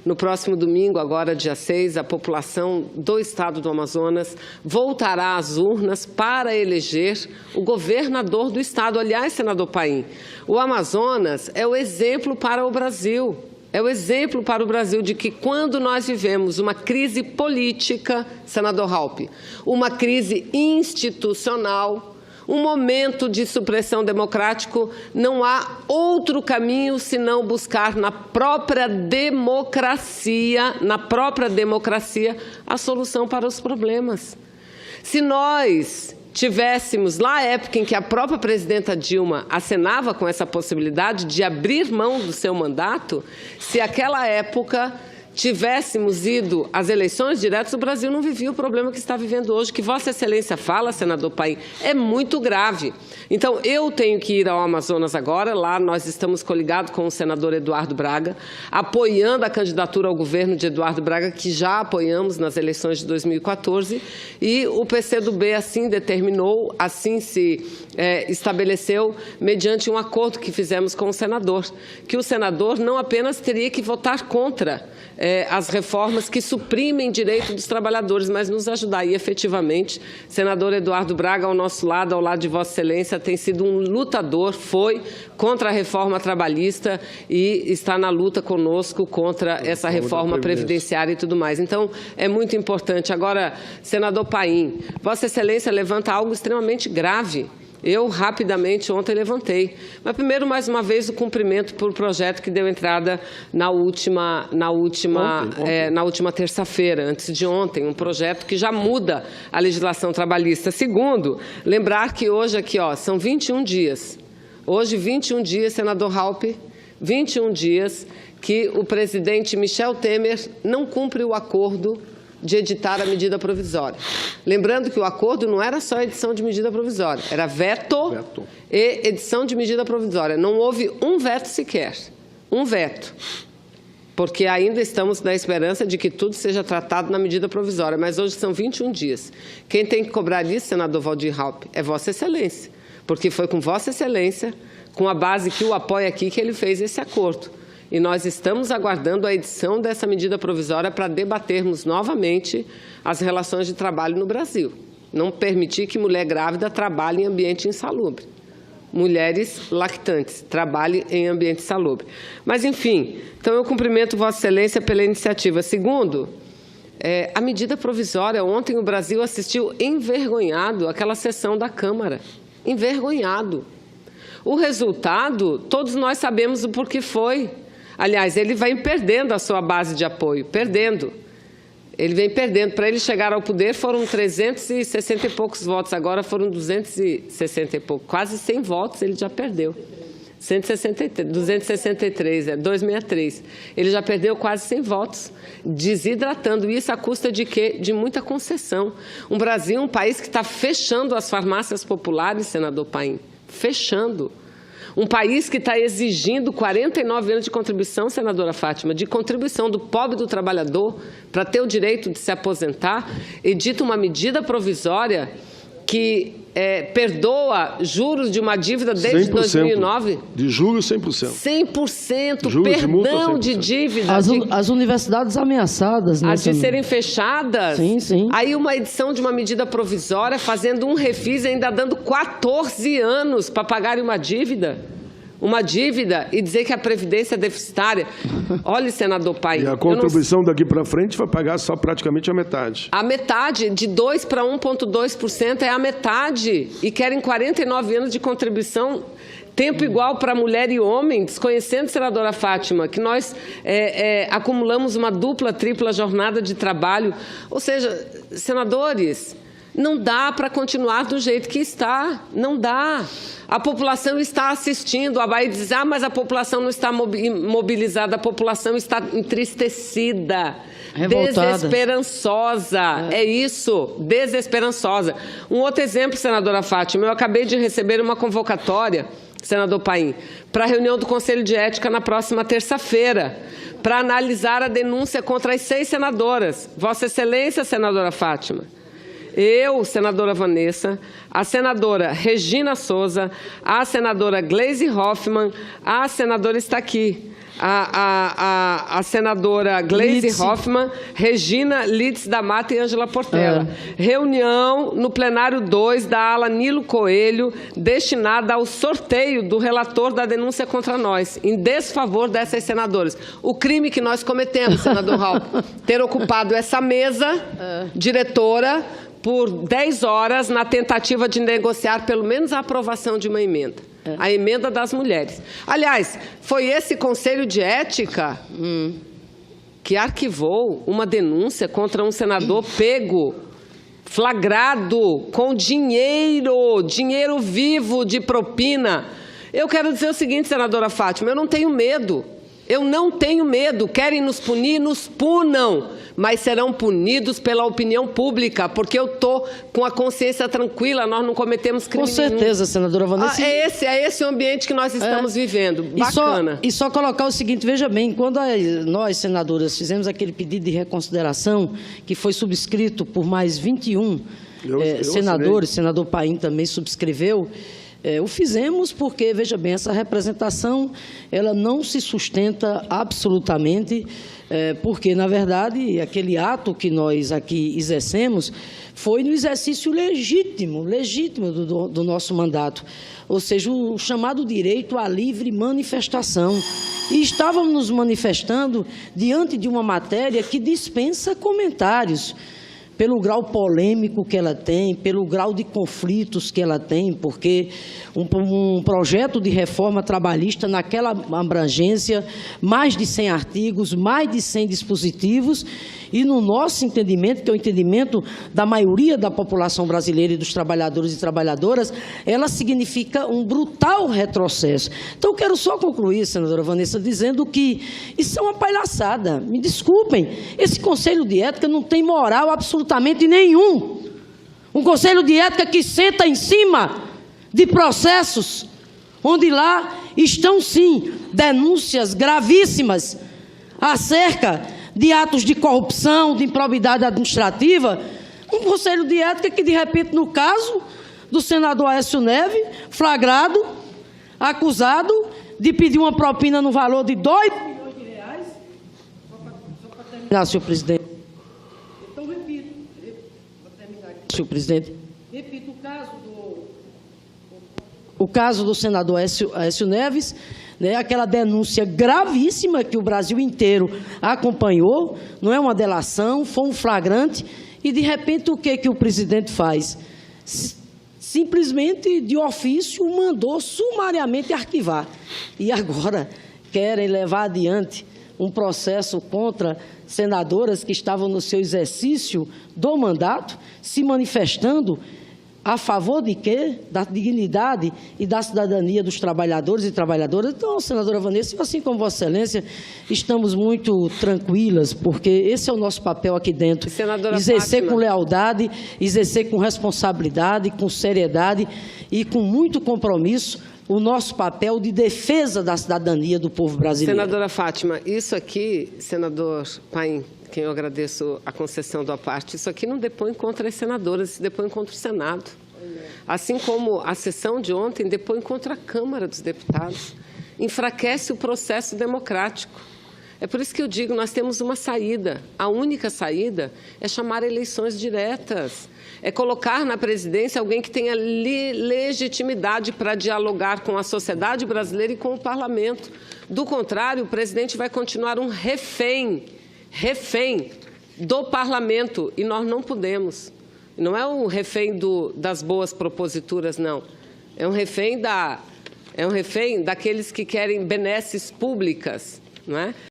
no próximo domingo, agora dia 6, a população do estado do Amazonas voltará às urnas para eleger o governador do estado. Aliás, senador Paim, o Amazonas é o exemplo para o Brasil. É o exemplo para o Brasil de que quando nós vivemos uma crise política, senador Raupp, uma crise institucional, um momento de supressão democrática, não há outro caminho senão buscar na própria democracia, a solução para os problemas. Se nós tivéssemos, lá a época em que a própria presidenta Dilma acenava com essa possibilidade de abrir mão do seu mandato, se aquela época tivéssemos ido às eleições diretas, o Brasil não vivia o problema que está vivendo hoje, que Vossa Excelência fala, senador Paim, é muito grave. Então, eu tenho que ir ao Amazonas agora, lá nós estamos coligados com o senador Eduardo Braga, apoiando a candidatura ao governo de Eduardo Braga, que já apoiamos nas eleições de 2014, e o PCdoB assim determinou, assim se estabeleceu, mediante um acordo que fizemos com o senador, que o senador não apenas teria que votar contra as reformas que suprimem direito dos trabalhadores, mas nos ajudar. E, efetivamente, senador Eduardo Braga, ao nosso lado, ao lado de Vossa Excelência, tem sido um lutador, foi contra a reforma trabalhista e está na luta conosco contra essa reforma previdenciária e tudo mais. Então, é muito importante. Agora, senador Paim, Vossa Excelência levanta algo extremamente grave. Eu, rapidamente, ontem levantei. Mas, primeiro, mais uma vez, o cumprimento por projeto que deu entrada na última terça-feira, antes de ontem, um projeto que já muda a legislação trabalhista. Segundo, lembrar que hoje aqui, são 21 dias. Hoje, 21 dias, senador Raupp, 21 dias que o presidente Michel Temer não cumpre o acordo de editar a medida provisória. Lembrando que o acordo não era só edição de medida provisória, era veto e edição de medida provisória. Não houve um veto sequer, um veto, porque ainda estamos na esperança de que tudo seja tratado na medida provisória, mas hoje são 21 dias. Quem tem que cobrar isso, senador Waldir Raupp, é Vossa Excelência, porque foi com Vossa Excelência, com a base que o apoia aqui, que ele fez esse acordo. E nós estamos aguardando a edição dessa medida provisória para debatermos novamente as relações de trabalho no Brasil. Não permitir que mulher grávida trabalhe em ambiente insalubre. Mulheres lactantes trabalhem em ambiente insalubre. Mas, enfim, então eu cumprimento Vossa Excelência pela iniciativa. Segundo, a medida provisória, ontem o Brasil assistiu envergonhado àquela sessão da Câmara. Envergonhado. O resultado, todos nós sabemos o porquê foi. Aliás, ele vai perdendo a sua base de apoio, perdendo. Ele vem perdendo. Para ele chegar ao poder foram 360 e poucos votos, agora foram 260 e poucos. Quase 100 votos ele já perdeu. 263, 263. Ele já perdeu quase 100 votos, desidratando. Isso à custa de quê? De muita concessão. Um Brasil, um país que está fechando as farmácias populares, senador Paim, fechando. Um país que está exigindo 49 anos de contribuição, senadora Fátima, de contribuição do pobre do trabalhador para ter o direito de se aposentar, edita uma medida provisória que perdoa juros de uma dívida desde 2009. De juros, 100%. 100%, juros perdão de dívida. As universidades ameaçadas, né? De serem fechadas. Sim, sim. Aí uma edição de uma medida provisória, fazendo um refis e ainda dando 14 anos para pagarem uma dívida. Uma dívida e dizer que a Previdência é deficitária. Olha, senador Paim. E a contribuição daqui para frente vai pagar só praticamente a metade. A metade, de 2% para 1,2% é a metade. E querem 49 anos de contribuição, tempo igual para mulher e homem, desconhecendo, senadora Fátima, que nós acumulamos uma dupla, tripla jornada de trabalho. Ou seja, senadores, não dá para continuar do jeito que está. Não dá. A população está assistindo. A Bahia diz, mas a população não está mobilizada, a população está entristecida, revoltada, desesperançosa. É isso, desesperançosa. Um outro exemplo, senadora Fátima, eu acabei de receber uma convocatória, senador Paim, para a reunião do Conselho de Ética na próxima terça-feira, para analisar a denúncia contra as 6 senadoras. Vossa Excelência, senadora Fátima, eu, senadora Vanessa, a senadora Regina Souza, a senadora Gleisi Hoffmann, a senadora está aqui, a senadora Gleisi Lidse. Hoffmann, Regina Lidse da Mata e Ângela Portela. Reunião no plenário 2 da ala Nilo Coelho, destinada ao sorteio do relator da denúncia contra nós, em desfavor dessas senadoras. O crime que nós cometemos, senador Raul, ter ocupado essa mesa diretora por 10 horas na tentativa de negociar pelo menos a aprovação de uma emenda. A emenda das mulheres. Aliás, foi esse Conselho de Ética que arquivou uma denúncia contra um senador pego, flagrado, com dinheiro vivo de propina. Eu quero dizer o seguinte, senadora Fátima, eu não tenho medo. Eu não tenho medo. Querem nos punir? Nos punam. Mas serão punidos pela opinião pública, porque eu estou com a consciência tranquila, nós não cometemos crime Com certeza, nenhum. senadora Vanessa. É esse o ambiente que nós estamos vivendo. Bacana. E só colocar o seguinte, veja bem, quando nós, senadoras, fizemos aquele pedido de reconsideração, que foi subscrito por mais 21 senadores, senador Paim também subscreveu, o fizemos porque, veja bem, essa representação ela não se sustenta absolutamente, porque, na verdade, aquele ato que nós aqui exercemos foi no exercício legítimo do nosso mandato, ou seja, o chamado direito à livre manifestação. E estávamos nos manifestando diante de uma matéria que dispensa comentários, pelo grau polêmico que ela tem, pelo grau de conflitos que ela tem, porque um projeto de reforma trabalhista naquela abrangência, mais de 100 artigos, mais de 100 dispositivos, e no nosso entendimento, que é o entendimento da maioria da população brasileira e dos trabalhadores e trabalhadoras, ela significa um brutal retrocesso. Então, eu quero só concluir, senadora Vanessa, dizendo que isso é uma palhaçada. Me desculpem, esse Conselho de Ética não tem moral absolutamente nenhum. Um Conselho de Ética que senta em cima de processos onde lá estão, sim, denúncias gravíssimas acerca de atos de corrupção, de improbidade administrativa. Um Conselho de Ética que, de repente, no caso do senador Aécio Neves, flagrado, acusado de pedir uma propina no valor de 2 milhões de reais. Só para terminar, senhor presidente. Então, repito, para terminar aqui, senhor presidente, repito, o caso do senador Aécio Neves, né, aquela denúncia gravíssima que o Brasil inteiro acompanhou, não é uma delação, foi um flagrante, e de repente o que o presidente faz? Simplesmente, de ofício, mandou sumariamente arquivar. E agora querem levar adiante um processo contra senadoras que estavam no seu exercício do mandato, se manifestando a favor de quê? Da dignidade e da cidadania dos trabalhadores e trabalhadoras. Então, senadora Vanessa, assim como Vossa Excelência, estamos muito tranquilas, porque esse é o nosso papel aqui dentro. Senadora exercer Fátima, com lealdade, exercer com responsabilidade, com seriedade e com muito compromisso o nosso papel de defesa da cidadania do povo brasileiro. Senadora Fátima, isso aqui, senador Paim, quem eu agradeço a concessão da parte, isso aqui não depõe contra as senadoras, isso depõe contra o Senado. Assim como a sessão de ontem depõe contra a Câmara dos Deputados. Enfraquece o processo democrático. É por isso que eu digo, nós temos uma saída. A única saída é chamar eleições diretas. É colocar na presidência alguém que tenha legitimidade para dialogar com a sociedade brasileira e com o parlamento. Do contrário, o presidente vai continuar um refém do parlamento, e nós não podemos. Não é um refém das boas proposituras, não. É um refém daqueles que querem benesses públicas, não é?